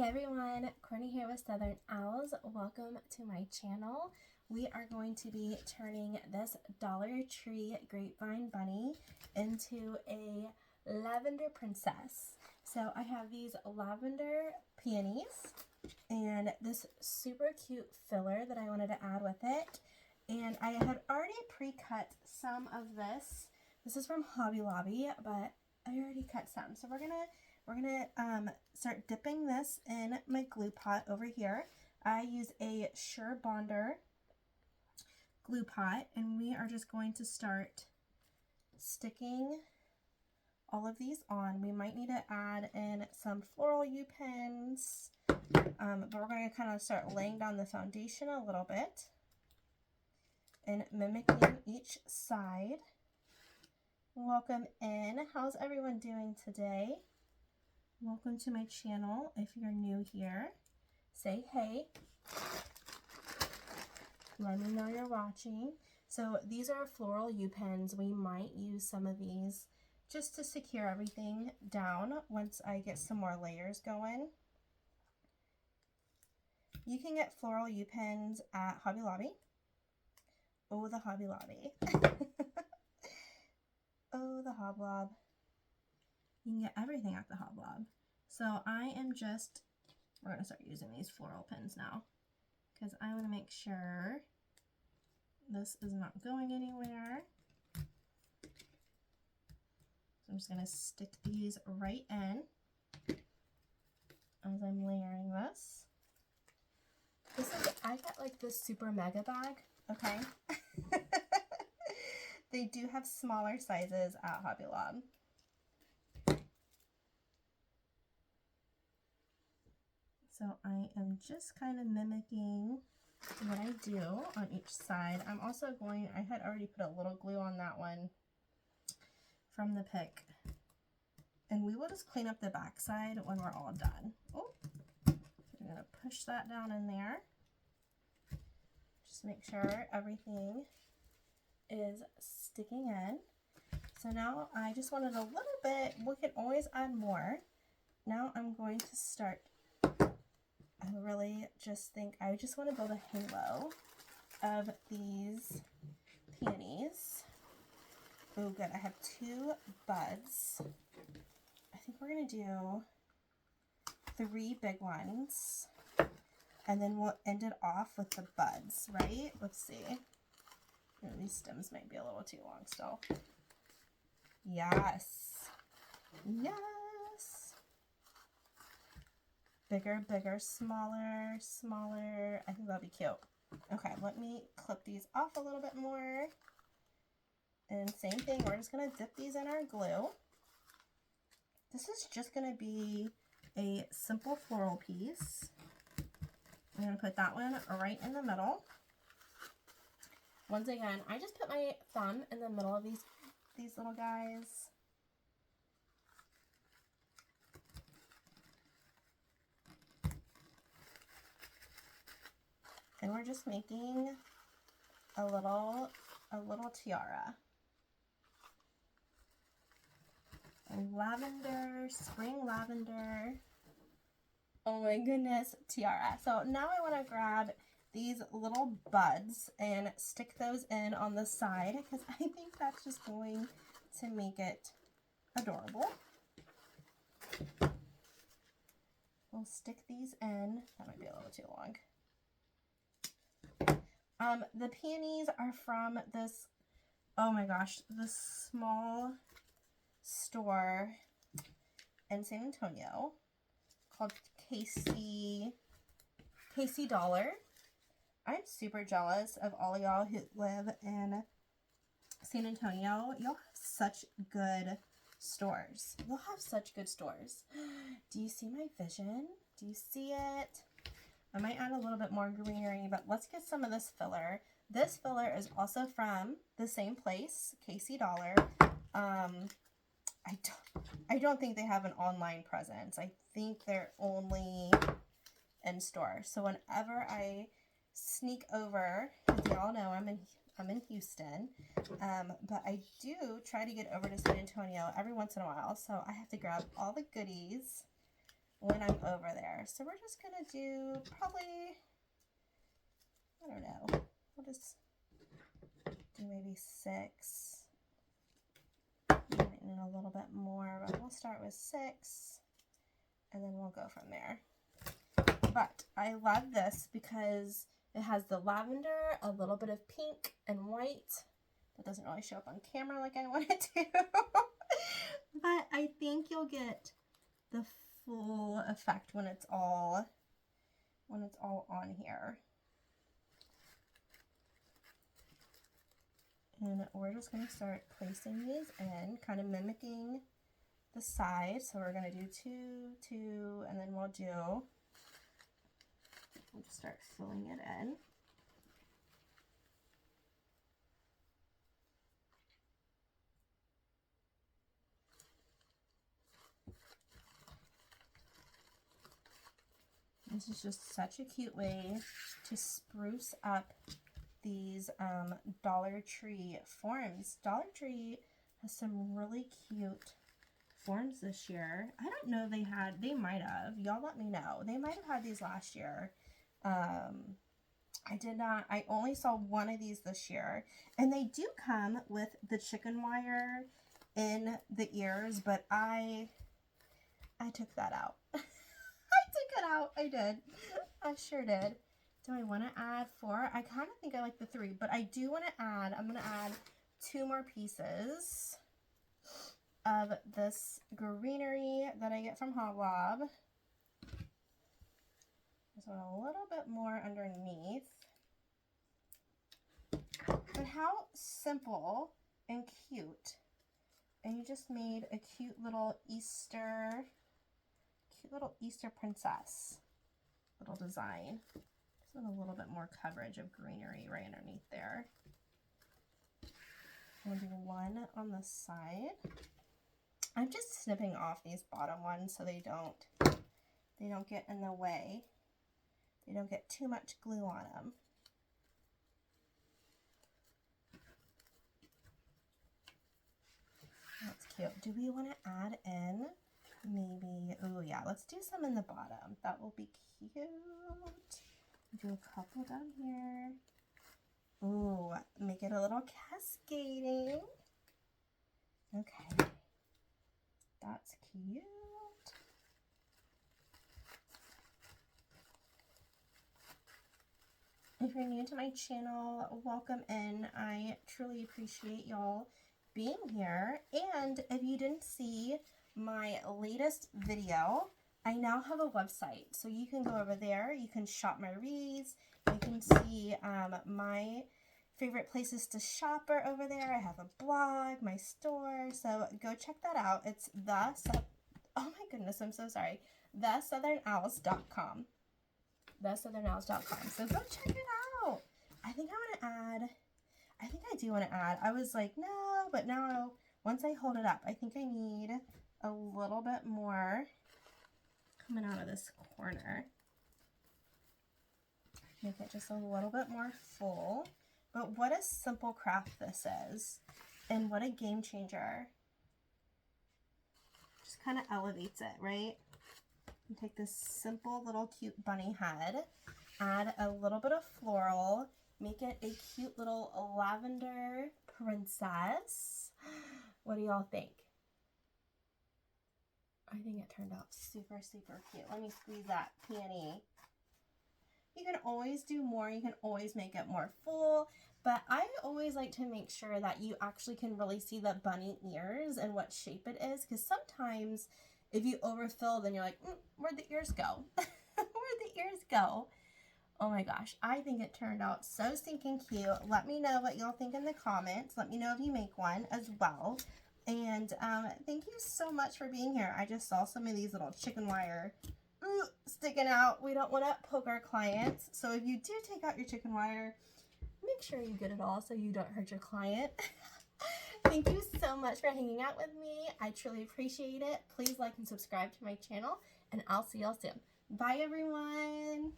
everyone, Courtney here with Southern Owls. Welcome to my channel. We are going to be turning this Dollar Tree Grapevine bunny into a lavender princess. So I have these lavender peonies and this super cute filler that I wanted to add with it. And I had already pre-cut some of this. This is from Hobby Lobby, but I already cut some. So we're gonna start dipping this in my glue pot over here. I use a Sure Bonder glue pot, and we are just going to start sticking all of these on. We might need to add in some floral U-pins, but we're going to kind of start laying down the foundation a little bit and mimicking each side. Welcome in. How's everyone doing today? Welcome to my channel. If you're new here, say hey. Let me know you're watching. So these are floral U-pins. We might use some of these just to secure everything down once I get some more layers going. You can get floral U-pins at Hobby Lobby. Oh, the Hobby Lobby. Oh, the Hoblob. You can get everything at the Hoblob. So we're going to start using these floral pins now because I want to make sure this is not going anywhere. So I'm just going to stick these right in as I'm layering this. I got like this super mega bag, okay? They do have smaller sizes at Hobby Lobby. So I am just kind of mimicking what I do on each side. I'm also I had already put a little glue on that one from the pick. And we will just clean up the back side when we're all done. Oh, I'm going to push that down in there. Just make sure everything is sticking in. So now I just wanted a little bit. We can always add more. Now I'm going to start. I just want to build a halo of these peonies. Oh, good. I have 2 buds. I think we're going to do 3 big ones, and then we'll end it off with the buds, right? Let's see. These stems might be a little too long still. Yes. Yes. Bigger, bigger, smaller, smaller. I think that'll be cute. Okay, let me clip these off a little bit more. And same thing, we're just going to dip these in our glue. This is just going to be a simple floral piece. I'm going to put that one right in the middle. Once again, I just put my thumb in the middle of these little guys. And we're just making a little tiara. Lavender, spring lavender. Oh my goodness, tiara. So now I want to grab these little buds and stick those in on the side because I think that's just going to make it adorable. We'll stick these in. That might be a little too long. The peonies are from this, oh my gosh, this small store in San Antonio called Casey Dollar. I'm super jealous of all y'all who live in San Antonio. Y'all have such good stores. You'll have such good stores. Do you see my vision? Do you see it? I might add a little bit more greenery, but let's get some of this filler. This filler is also from the same place, Casey Dollar. I don't think they have an online presence. I think they're only in store. So whenever I sneak over, because y'all know I'm in Houston, but I do try to get over to San Antonio every once in a while. So I have to grab all the goodies when I'm over there. there. So we're just going to do probably, I don't know, we'll just do maybe 6. You might need a little bit more, but we'll start with 6 and then we'll go from there. But I love this because it has the lavender, a little bit of pink and white. That doesn't really show up on camera like I want it to. But I think you'll get the full effect when it's all on here. And we're just going to start placing these in, kind of mimicking the side. So we're going to do 2, 2, and then we'll just start filling it in. This is just such a cute way to spruce up these Dollar Tree forms. Dollar Tree has some really cute forms this year. I don't know if they might have. Y'all let me know. They might have had these last year. I did not. I only saw one of these this year. And they do come with the chicken wire in the ears, but I took that out. I did. I sure did. Do I want to add 4? I kind of think I like the 3, but I do want to add, I'm going to add 2 more pieces of this greenery that I get from Hot Lob. Just want a little bit more underneath. But how simple and cute. And you just made a cute little Easter princess little design. Just want a little bit more coverage of greenery right underneath there. I'm going to do 1 on the side. I'm just snipping off these bottom ones so they don't get in the way. They don't get too much glue on them. That's cute. Do we want to add in maybe, oh yeah, let's do some in the bottom. That will be cute. Do a couple down here. Ooh, make it a little cascading. Okay. That's cute. If you're new to my channel, welcome in. I truly appreciate y'all being here. And if you didn't see my latest video, I now have a website. So you can go over there, you can shop my wreaths, you can see my favorite places to shop are over there. I have a blog, my store, so go check that out. It's oh my goodness, I'm so sorry. TheSouthernOwls.com. TheSouthernOwls.com. So go check it out. I think I do want to add. I was like, no, but now once I hold it up, I think I need a little bit more coming out of this corner. Make it just a little bit more full. But what a simple craft this is, and what a game changer. Just kind of elevates it, right? And take this simple little cute bunny head, add a little bit of floral, make it a cute little lavender princess. What do y'all think? I think it turned out super, super cute. Let me squeeze that peony. You can always do more. You can always make it more full. But I always like to make sure that you actually can really see the bunny ears and what shape it is. Because sometimes if you overfill, then you're like, where'd the ears go? Where'd the ears go? Oh my gosh. I think it turned out so stinking cute. Let me know what y'all think in the comments. Let me know if you make one as well. And thank you so much for being here. I just saw some of these little chicken wire sticking out. We don't want to poke our clients. So if you do take out your chicken wire, make sure you get it all so you don't hurt your client. Thank you so much for hanging out with me. I truly appreciate it. Please like and subscribe to my channel, and I'll see y'all soon. Bye, everyone.